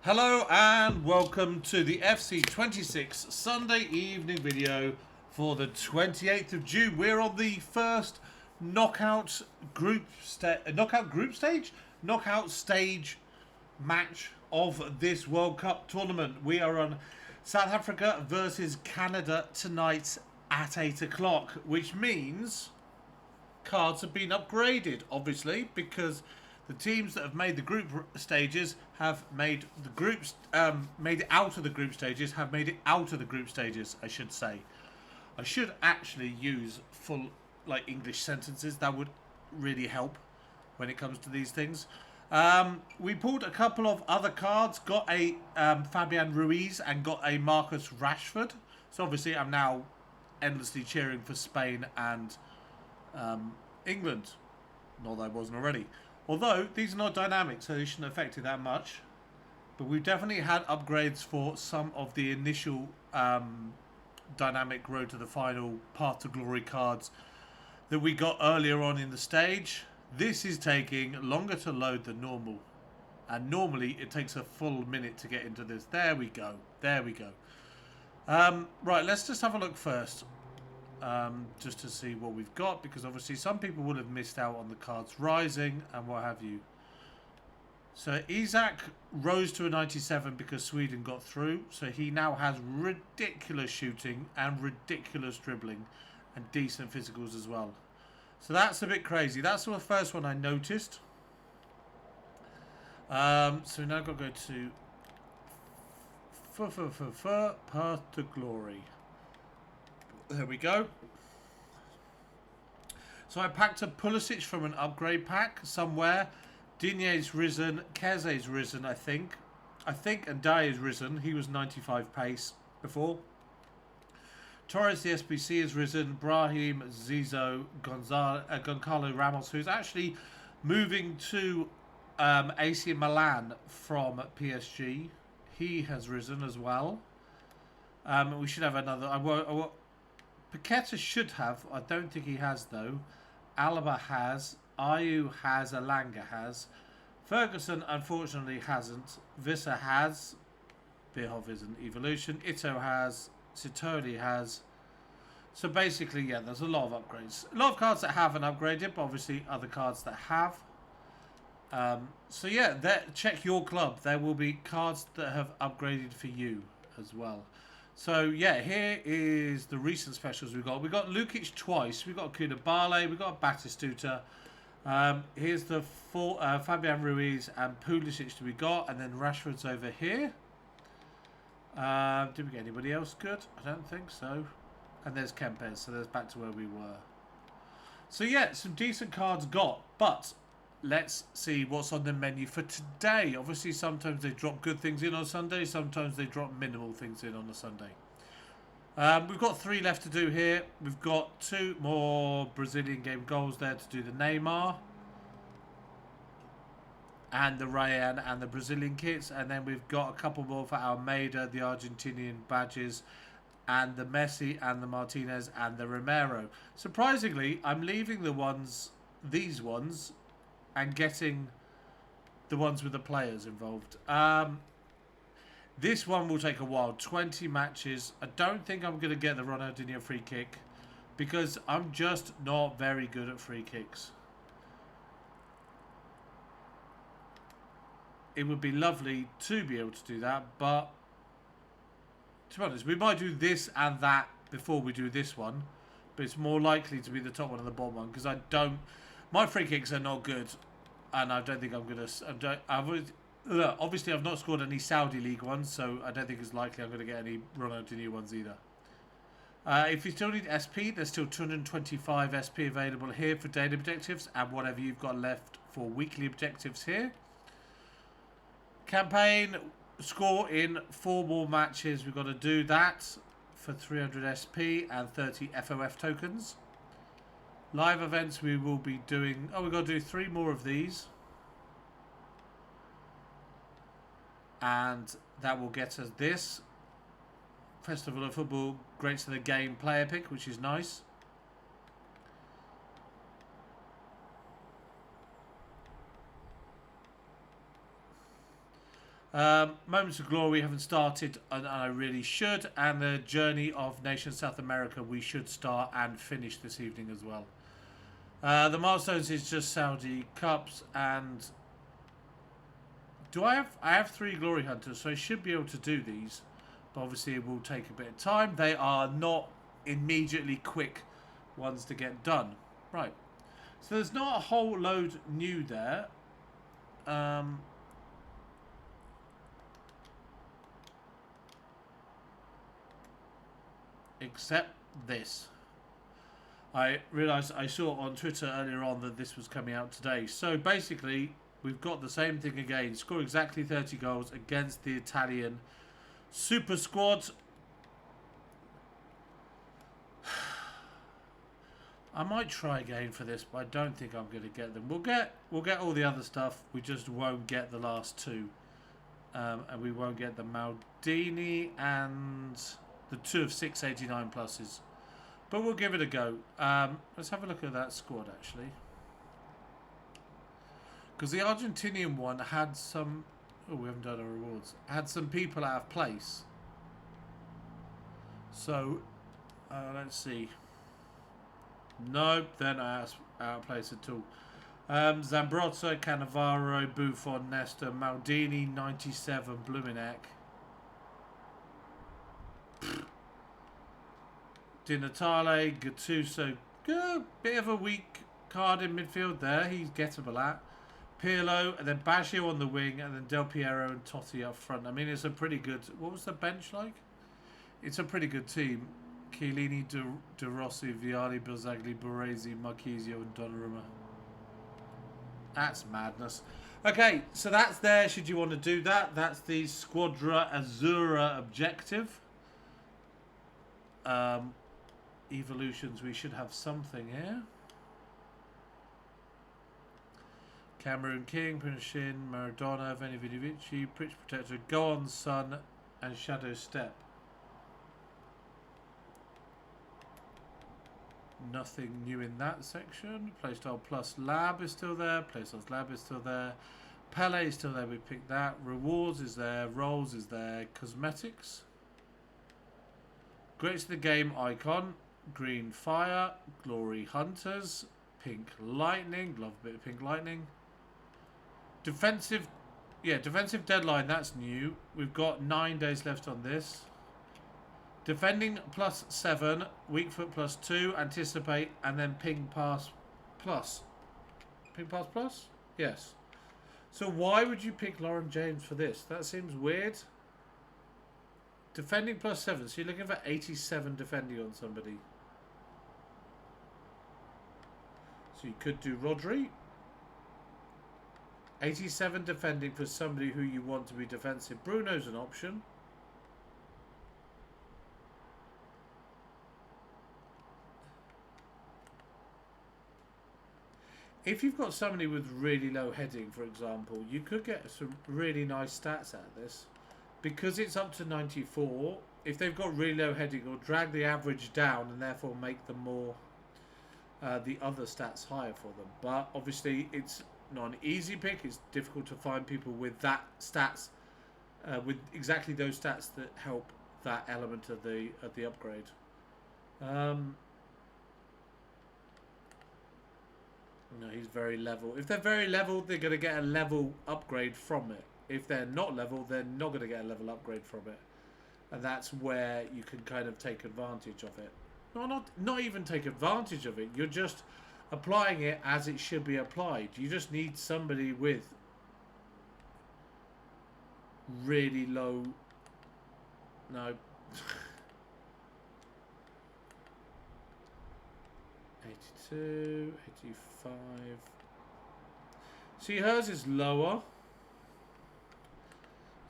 Hello and welcome to the FC26 Sunday evening video for the 28th of June. We're on the first knockout stage match of this World Cup tournament. We are on South Africa versus Canada tonight at 8 o'clock, which means cards have been upgraded, obviously, because the teams that have made the group stages have made the groups made it out of the group stages. Have made it out of the group stages, I should say. I should actually use full English sentences. That would really help when it comes to these things. We pulled a couple of other cards. Got a Fabian Ruiz and got a Marcus Rashford. So obviously I'm now endlessly cheering for Spain and England. Not that I wasn't already. Although these are not dynamic, so they shouldn't affect it that much. But we've definitely had upgrades for some of the initial dynamic road to the final path to glory cards that we got earlier on in the stage. This is taking longer to load than normal. And normally it takes a full minute to get into this. There we go. There we go. Right, let's just have a look first. Just to see what we've got, because obviously some people would have missed out on the cards rising and what have you. So Isak rose to a 97 because Sweden got through, so he now has ridiculous shooting and ridiculous dribbling and decent physicals as well. So that's a bit crazy. That's the first one I noticed. So now I've got to go to Path to Glory. There we go. So I packed a Pulisic from an upgrade pack somewhere. Digne's risen. Keze's risen, I think. And Dia's risen. He was 95 pace before. Torres, the SBC, has risen. Brahim, Zizo, Goncalo Ramos, who's actually moving to AC Milan from PSG. He has risen as well. We should have another. Paqueta should have. I don't think he has, though. Alaba has. Ayew has. Alanga has. Ferguson, unfortunately, hasn't. Vissa has. Bierhoff is an evolution. Ito has. Sitoli has. So basically, yeah, there's a lot of upgrades. A lot of cards that haven't upgraded, but obviously other cards that have. So yeah, check your club. There will be cards that have upgraded for you as well. So yeah, here is the recent specials we've got. We've got Lukic twice. We've got Koulibaly. We've got Batistuta. Here's the Fabian Ruiz and Pulisic that we got. And then Rashford's over here. Did we get anybody else good? I don't think so. And there's Kempes. So there's back to where we were. So yeah, some decent cards got. But let's see what's on the menu for today. Obviously, sometimes they drop good things in on Sunday. Sometimes they drop minimal things in on a Sunday. We've got 3 left to do here. We've got 2 more Brazilian game goals there to do the Neymar. And the Ryan and the Brazilian kits. And then we've got a couple more for Almeida, the Argentinian badges. And the Messi and the Martinez and the Romero. Surprisingly, I'm leaving these ones and getting the ones with the players involved. This one will take a while. 20 matches. I don't think I'm going to get the Ronaldinho free kick because I'm just not very good at free kicks. It would be lovely to be able to do that, but to be honest, we might do this and that before we do this one, but it's more likely to be the top one and the bottom one because my free kicks are not good. And I don't think I'm going to... Obviously, I've not scored any Saudi League ones, so I don't think it's likely I'm going to get any Ronaldinho ones either. If you still need SP, there's still 225 SP available here for daily objectives and whatever you've got left for weekly objectives here. Campaign, score in 4 more matches. We've got to do that for 300 SP and 30 FOF tokens. Live events we will be doing... Oh, we've got to do 3 more of these. And that will get us this. Festival of Football, Greats of the Game player pick, which is nice. Moments of Glory haven't started, and I really should. And the Journey of Nations South America, we should start and finish this evening as well. The milestones is just Saudi Cups, and I have 3 Glory Hunters, so I should be able to do these. But obviously it will take a bit of time. They are not immediately quick ones to get done. Right. So there's not a whole load new there. Except this. I realised I saw on Twitter earlier on that this was coming out today. So basically, we've got the same thing again. Score exactly 30 goals against the Italian Super Squad. I might try again for this, but I don't think I'm going to get them. We'll get all the other stuff. We just won't get the last 2, and we won't get the Maldini and the 2 of 689 pluses. But we'll give it a go. Let's have a look at that squad actually, because the Argentinian one had some. Oh, we haven't done our rewards. Had some people out of place. So let's see. Nope, they're not out of place at all. Zambrotta, Cannavaro, Buffon, Nesta, Maldini, 97, Blumenach. Di Natale, Gattuso, bit of a weak card in midfield there. He's gettable at. Pirlo, and then Baggio on the wing, and then Del Piero and Totti up front. I mean, it's a pretty good... What was the bench like? It's a pretty good team. Chiellini, De Rossi, Vialli, Bilzagli, Baresi, Marchisio, and Donnarumma. That's madness. Okay, so that's there should you want to do that. That's the Squadra Azzurra objective. Evolutions, we should have something here. Cameroon King, Pinchin, Maradona, Veni Vidi Vici, Pritch Protector, Go On Sun, and Shadow Step. Nothing new in that section. Playstyle Plus Lab is still there. Playstyle Lab is still there. Pele is still there. We picked that. Rewards is there. Roles is there. Cosmetics. Greats of the Game icon. Green Fire. Glory Hunters. Pink Lightning. Love a bit of Pink Lightning. Defensive. Yeah, defensive deadline. That's new. We've got 9 days left on this. Defending +7, weak foot +2, anticipate, and then ping pass plus. Ping pass plus? Yes. So why would you pick Lauren James for this? That seems weird. Defending +7, so you're looking for 87 defending on somebody. So you could do Rodri. 87 defending for somebody who you want to be defensive. Bruno's an option. If you've got somebody with really low heading, for example, you could get some really nice stats out of this. Because it's up to 94, if they've got really low heading, it'll drag the average down and therefore make them more, the other stats higher for them. But obviously it's not an easy pick. It's difficult to find people with that stats, with exactly those stats that help that element of the upgrade. No, he's very level. If they're very level, they're going to get a level upgrade from it. If they're not level, they're not going to get a level upgrade from it. And that's where you can kind of take advantage of it. No, not even take advantage of it. You're just applying it as it should be applied. You just need somebody with really low... No. 82, 85. See, hers is lower.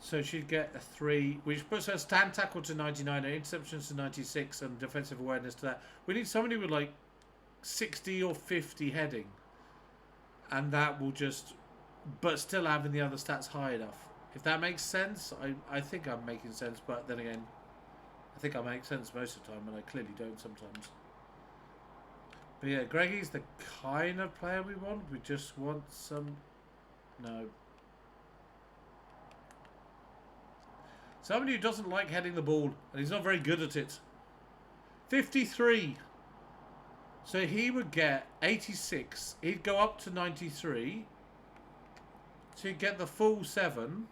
So she'd get a 3, which puts her stand tackle to 99, her interceptions to 96, and defensive awareness to that. We need somebody with like 60 or 50 heading. And that will just... But still having the other stats high enough. If that makes sense, I think I'm making sense, but then again, I think I make sense most of the time, and I clearly don't sometimes. But yeah, Greggy's the kind of player we want. We just want some... No. Somebody who doesn't like heading the ball, and he's not very good at it. 53. So he would get 86. He'd go up to 93. So he'd get the full 7.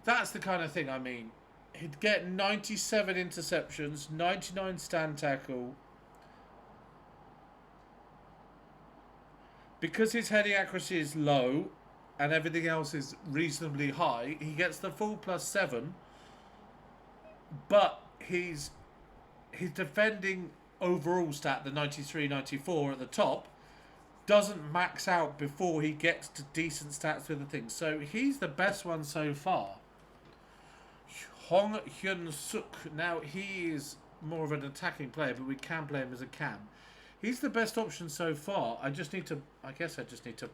That's the kind of thing I mean. He'd get 97 interceptions, 99 stand tackle. Because his heading accuracy is low and everything else is reasonably high, he gets the full plus 7. But his defending overall stat, the 93-94 at the top, doesn't max out before he gets to decent stats with the things. So he's the best one so far. Hong Hyun Suk. Now he is more of an attacking player, but we can play him as a cam. He's the best option so far. I guess I just need to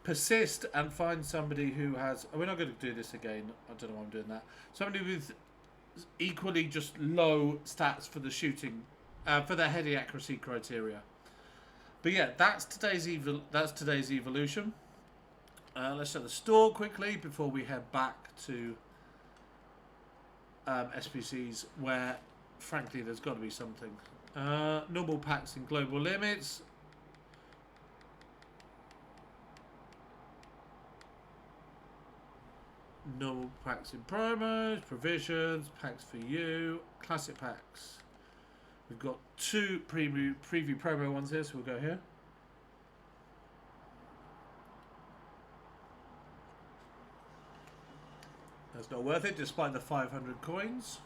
persist and find somebody who has... We're not going to do this again. I don't know why I'm doing that. Somebody with equally just low stats for the shooting, for their heading accuracy criteria. But yeah, that's today's evolution. Let's set the store quickly before we head back to SBCs, where frankly there's got to be something. Normal packs in global limits. Normal packs in promos, provisions, packs for you, classic packs. We've got 2 preview promo ones here, so we'll go here. That's not worth it, despite the 500 coins.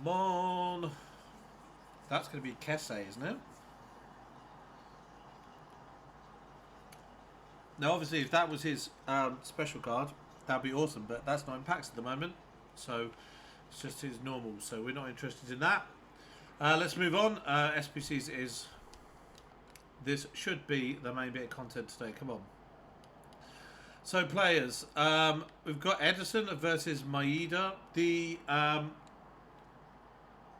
Come on. That's going to be Kese, isn't it? Now, obviously, if that was his special card, that'd be awesome. But that's not in packs at the moment, so it's just his normal. So we're not interested in that. Let's move on. SBCs is... This should be the main bit of content today. Come on. So players, we've got Edison versus Maeda. The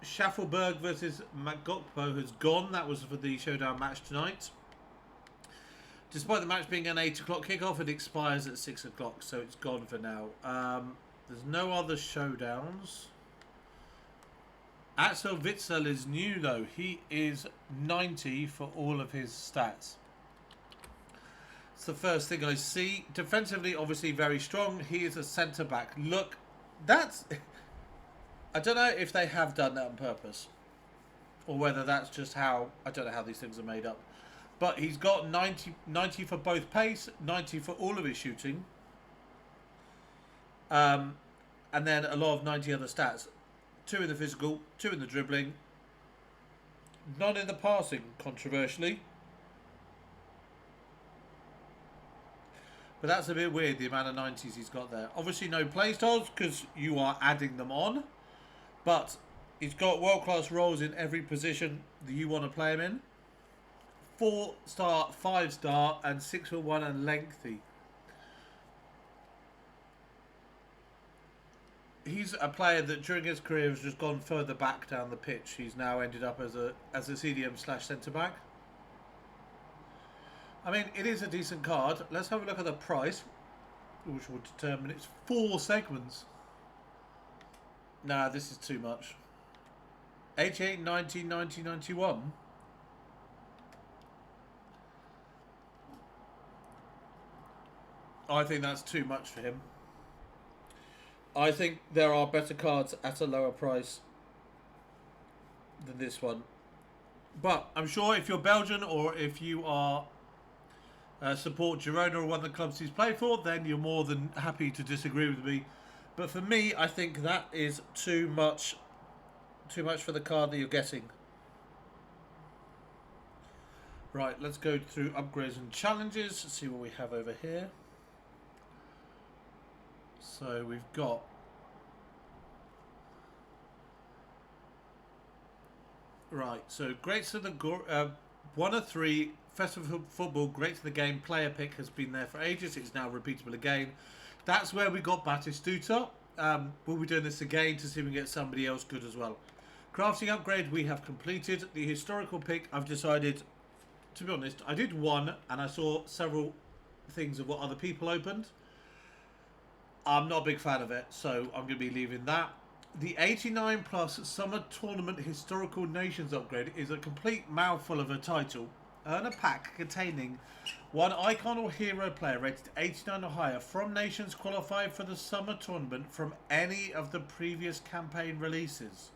Schaffelberg versus McGokpo has gone. That was for the showdown match tonight. Despite the match being an 8 o'clock kickoff, it expires at 6 o'clock, so it's gone for now. There's no other showdowns. Axel Witsel is new though. He is 90 for all of his stats. It's the first thing I see. Defensively, obviously very strong. He is a centre back. Look, that's... I don't know if they have done that on purpose, or whether that's just how... I don't know how these things are made up. But he's got 90 for both pace, 90 for all of his shooting. And then a lot of 90 other stats. 2 in the physical, 2 in the dribbling. None in the passing, controversially. But that's a bit weird, the amount of 90s he's got there. Obviously no playstyles, because you are adding them on. But he's got world-class roles in every position that you want to play him in. 4-star, 5-star, and 6'1" and lengthy. He's a player that during his career has just gone further back down the pitch. He's now ended up as a CDM / centre back. I mean, it is a decent card. Let's have a look at the price, which will determine it's 4 segments. Nah, this is too much. 88, 90, 90, 91. I think that's too much for him. I think there are better cards at a lower price than this one. But I'm sure if you're Belgian or if you are support Girona or one of the clubs he's played for, then you're more than happy to disagree with me. But for me, I think that is too much for the card that you're getting. Right, let's go through upgrades and challenges, see what we have over here. So we've got so greats of the 1 of 3 Festival Football Greats of the Game player pick has been there for ages. It's now repeatable again. That's where we got Batistuta. We'll be doing this again to see if we can get somebody else good as well. Crafting upgrade we have completed. The historical pick, I've decided, to be honest, I did one and I saw several things of what other people opened. I'm not a big fan of it, so I'm going to be leaving that. The 89 plus Summer Tournament Historical Nations Upgrade is a complete mouthful of a title. Earn a pack containing one icon or hero player rated 89 or higher from nations qualified for the Summer Tournament from any of the previous campaign releases.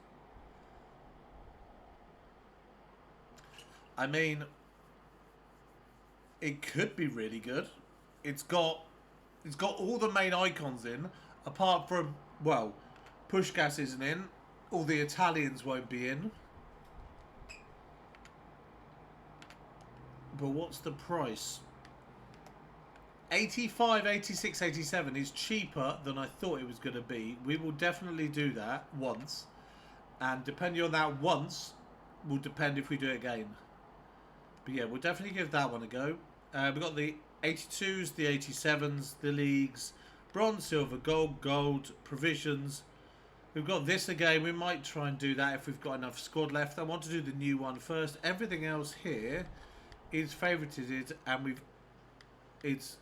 I mean, it could be really good. It's got all the main icons in, apart from, well, Pushkas isn't in. All the Italians won't be in. But what's the price? 85, 86, 87 is cheaper than I thought it was going to be. We will definitely do that once. And depending on that once, will depend if we do it again. But yeah, we'll definitely give that one a go. We've got the 82s, the 87s, the leagues, bronze, silver, gold, provisions. We've got this again. We might try and do that if we've got enough squad left. I want to do the new one first. Everything else here is favorited, and it's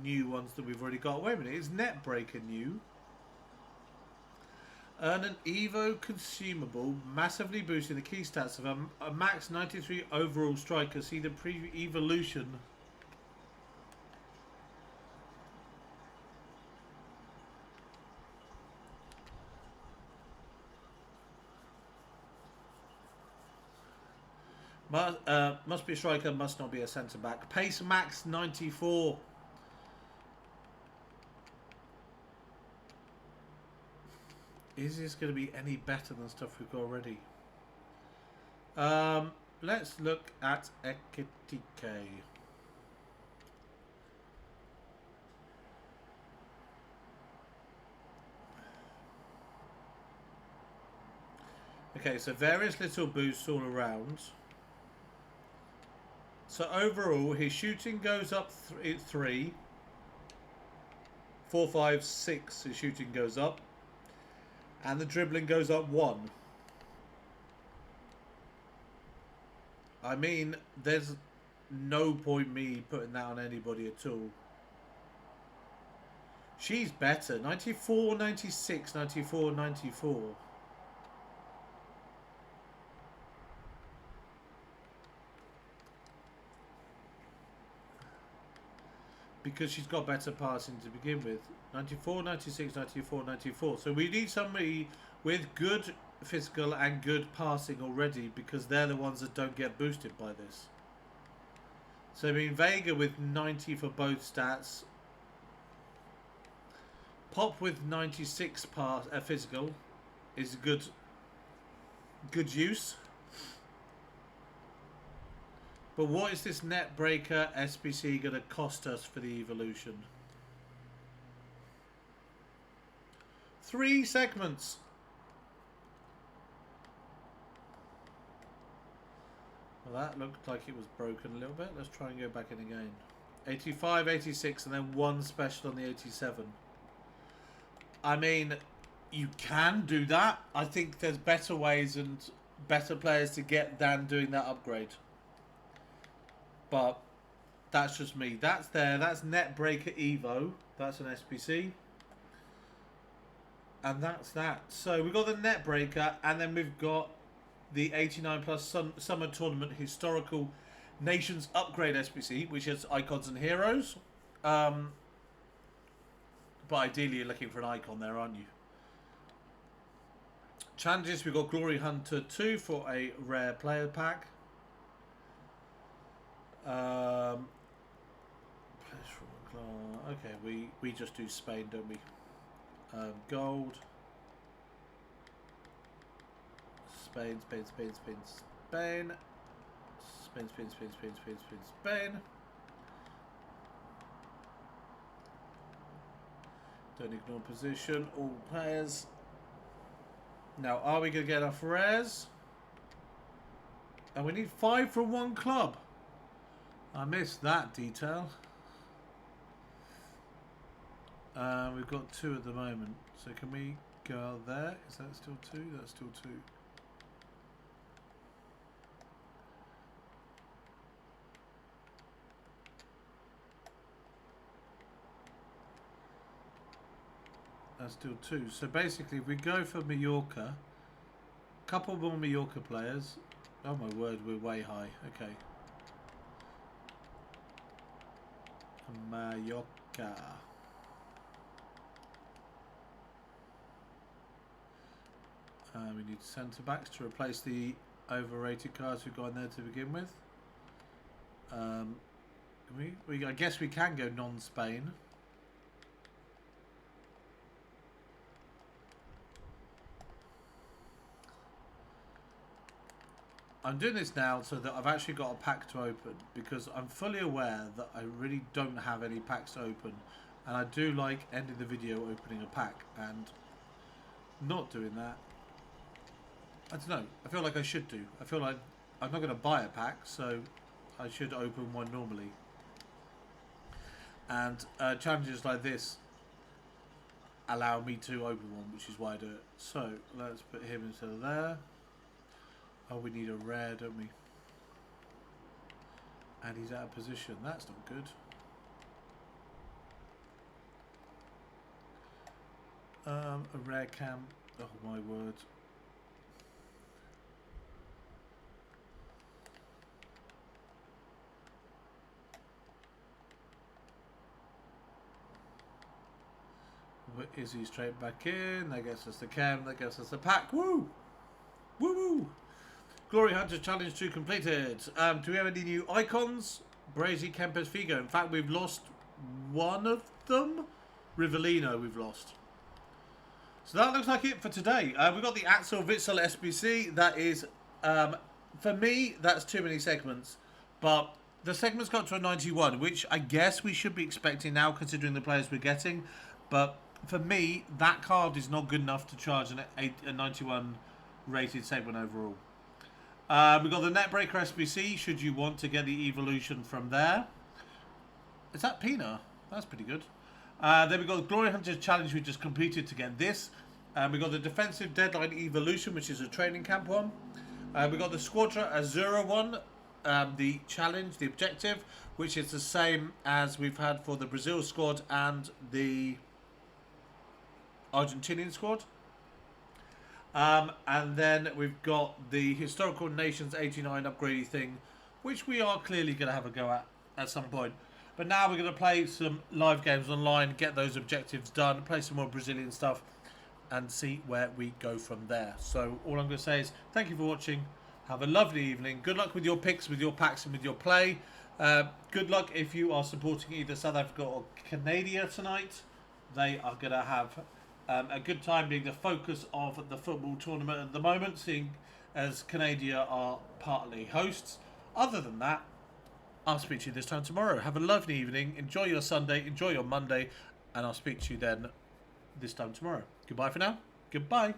new ones that we've already got. Wait a minute, is Netbreaker new? Earn an Evo consumable, massively boosting the key stats of a max 93 overall striker. See the preview evolution. Must be a striker, must not be a centre back. Pace max 94. Is this going to be any better than stuff we've got already? Let's look at Ekitike. Okay, so various little boosts all around. So overall, his shooting goes up 3. 4, 5, 6, his shooting goes up. And the dribbling goes up 1. I mean, there's no point me putting that on anybody at all. She's better. 94, 96, 94, 94. Because she's got better passing to begin with. 94, 96, 94, 94. So we need somebody with good physical and good passing already, because they're the ones that don't get boosted by this. So I mean, Vega with 90 for both stats. Pop with 96 physical is good use. But what is this Netbreaker SBC going to cost us for the evolution? 3 segments. Well, that looked like it was broken a little bit. Let's try and go back in again. 85, 86, and then 1 special on the 87. I mean, you can do that. I think there's better ways and better players to get than doing that upgrade. But that's just me. That's there. That's Netbreaker EVO. That's an SBC. And that's that. So we've got the Netbreaker, and then we've got the 89 plus Summer Tournament Historical Nations Upgrade SBC, which has icons and heroes. But ideally you're looking for an icon there, aren't you? Challenges, we've got Glory Hunter 2 for a rare player pack. Okay, we just do Spain, don't we? Gold. Spain. Don't ignore position. All players. Now, are we going to get enough rares? And we need 5 from 1 club. I missed that detail. We've got 2 at the moment. So can we go out there? Is that still 2? That's still 2. That's still 2. So basically, if we go for Mallorca, couple more Mallorca players. Oh my word, we're way high. Okay. Mallorca. We need centre backs to replace the overrated cards we've got in there to begin with. I guess we can go non-Spain. I'm doing this now so that I've actually got a pack to open, because I'm fully aware that I really don't have any packs to open, and I do like ending the video opening a pack, and not doing that, I don't know, I feel like I should do. I feel like I'm not going to buy a pack, so I should open one normally. And challenges like this allow me to open one, which is why I do it. So let's put him instead of there. Oh, we need a rare, don't we? And he's out of position. That's not good. A rare cam. Oh my word. Is he straight back in? That gets us the cam. That gets us the pack. Woo! Woo woo! Glory Hunter Challenge 2 completed. Do we have any new icons? Brazy, Kempes, Figo. In fact, we've lost one of them. Rivellino we've lost. So that looks like it for today. We've got the Axel Witsel SBC. That is, for me, that's too many segments. But the segments got to a 91, which I guess we should be expecting now considering the players we're getting. But for me, that card is not good enough to charge a 91 rated segment overall. We've got the Breaker SBC, should you want to get the evolution from there. Is that Pina? That's pretty good. Then we've got the Glory Hunters Challenge we just completed to get this. We've got the Defensive Deadline Evolution, which is a training camp one. We've got the Squadra Azzurra one, the challenge, the objective, which is the same as we've had for the Brazil squad and the Argentinian squad. And then we've got the Historical Nations 89 Upgrade thing, which we are clearly going to have a go at some point. But now we're going to play some live games online, get those objectives done, play some more Brazilian stuff, and see where we go from there. So all I'm going to say is thank you for watching. Have a lovely evening. Good luck with your picks, with your packs, and with your play. Good luck if you are supporting either South Africa or Canada tonight. They are going to have a good time being the focus of the football tournament at the moment, seeing as Canada are partly hosts. Other than that, I'll speak to you this time tomorrow. Have a lovely evening. Enjoy your Sunday. Enjoy your Monday. And I'll speak to you then this time tomorrow. Goodbye for now. Goodbye.